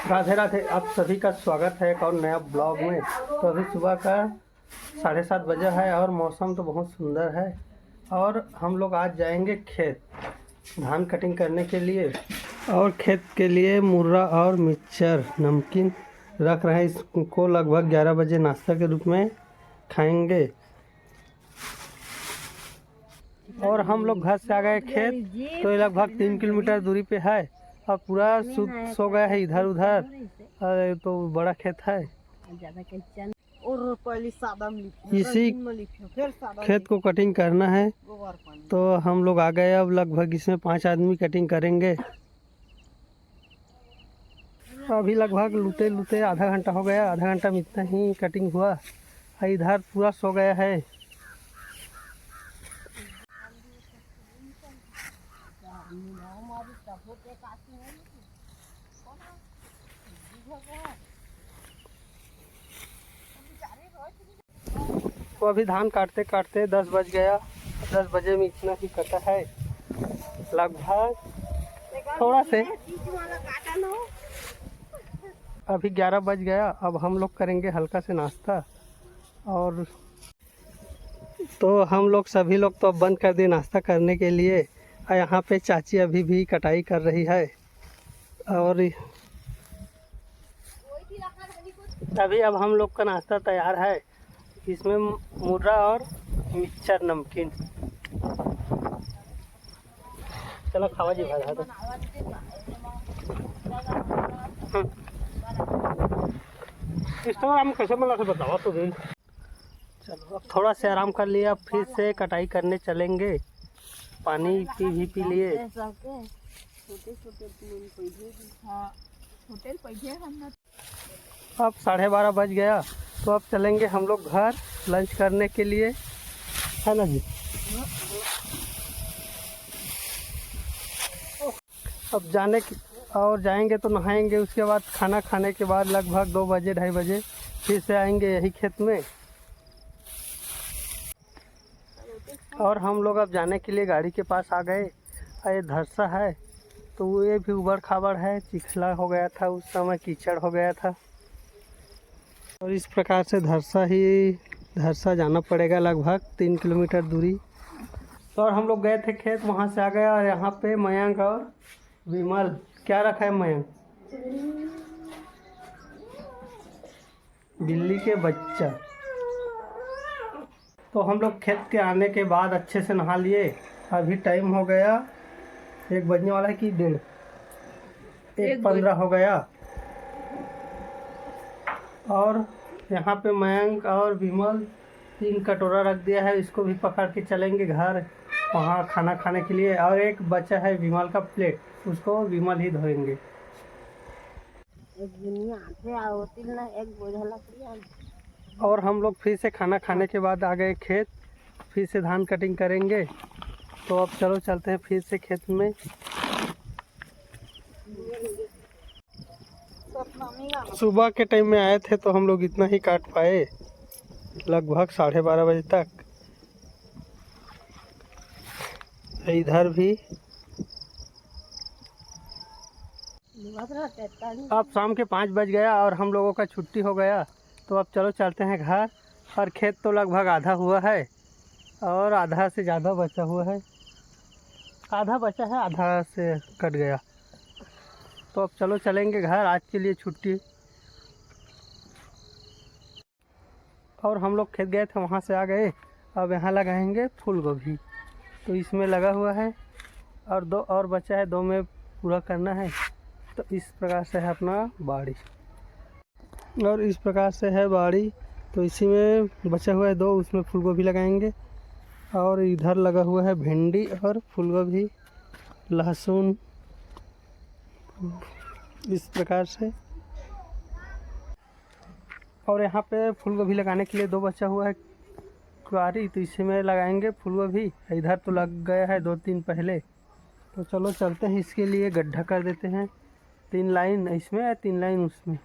राधे राधे, आप सभी का स्वागत है एक और नया ब्लॉग में। तो अभी सुबह का 7:30 बजे है और मौसम तो बहुत सुंदर है। और हम लोग आज जाएंगे खेत धान कटिंग करने के लिए। और खेत के लिए मुर्रा और मिक्सचर नमकीन रख रहे हैं। इसको लगभग 11 बजे नाश्ता के रूप में खाएंगे। और हम लोग घर से आ गए खेत, तो ये लगभग 3 किलोमीटर दूरी पे है। और पूरा सो गया है इधर उधर। अरे तो बड़ा खेत है। इसी खेत को कटिंग करना है, तो हम लोग आ गए। अब लगभग इसमें 5 आदमी कटिंग करेंगे। अभी लगभग लूटे लूटे आधा घंटा हो गया। आधा घंटा में इतना ही कटिंग हुआ। इधर पूरा सो गया है। तो अभी धान काटते काटते 10 बज गया। 10 बजे में इतना ही कटा है लगभग। थोड़ा से अभी 11 बज गया। अब हम लोग करेंगे हल्का से नाश्ता। और तो हम लोग सभी लोग तो अब बंद कर दिए नाश्ता करने के लिए। यहाँ पे चाची अभी भी कटाई कर रही है। और अभी अब हम लोग का नाश्ता तैयार है। इसमें मुर्रा और मिक्सचर नमकीन। चलो खावा जी भाई। इंस्टाग्राम कैसे बना से बताओ तो दिन। चलो अब थोड़ा से आराम कर लिया, फिर से कटाई करने चलेंगे। पानी पी लिए। अब 12:30 बज गया, तो अब चलेंगे हम लोग घर लंच करने के लिए, है ना जी। अब जाएंगे तो नहाएंगे। उसके बाद खाना खाने के बाद लगभग 2 बजे 2:30 बजे फिर से आएंगे यही खेत में। और हम लोग अब जाने के लिए गाड़ी के पास आ गए। ये धरसा है, तो ये भी उबड़ खाबड़ है। चिखला हो गया था, उस समय कीचड़ हो गया था। और इस प्रकार से धरसा जाना पड़ेगा लगभग 3 किलोमीटर दूरी। तो और हम लोग गए थे खेत, वहाँ से आ गए। और यहाँ पे मयंक और विमल क्या रखा है मयंक? बिल्ली के बच्चा। तो हम लोग खेत के आने के बाद अच्छे से नहा लिए। अभी टाइम हो गया 1 बजने वाला है कि 1:30, 1:15 हो गया। और यहाँ पे मयंक और विमल 3 कटोरा रख दिया है। इसको भी पकड़ के चलेंगे घर, वहाँ खाना खाने के लिए। और एक बचा है विमल का प्लेट, उसको विमल ही धोएंगे। और हम लोग फिर से खाना खाने के बाद आ गए खेत, फिर से धान कटिंग करेंगे। तो अब चलो चलते हैं फिर से खेत में। सुबह के टाइम में आए थे तो हम लोग इतना ही काट पाए, लगभग 12:30 बजे तक। इधर भी अब शाम के 5 बज गया और हम लोगों का छुट्टी हो गया। तो अब चलो चलते हैं घर। और खेत तो लगभग आधा हुआ है और आधा से ज़्यादा बचा हुआ है। आधा बचा है, आधा से कट गया। तो अब चलो चलेंगे घर, आज के लिए छुट्टी। और हम लोग खेत गए थे, वहाँ से आ गए। अब यहाँ लगाएंगे फूल गोभी। तो इसमें लगा हुआ है और 2 और बचा है, 2 में पूरा करना है। तो इस प्रकार से है अपना बाड़ी। और इस प्रकार से है बाड़ी। तो इसी में बचा हुआ है 2, उसमें फूल गोभी लगाएंगे। और इधर लगा हुआ है भिंडी और फूल गोभी, लहसुन, इस प्रकार से। और यहाँ पे फूल गोभी लगाने के लिए 2 बचा हुआ है क्यारी, तो इसी में लगाएंगे फूल गोभी। इधर तो लग गया है 2-3 पहले। तो चलो चलते हैं, इसके लिए गड्ढा कर देते हैं। 3 लाइन इसमें, 3 लाइन उसमें।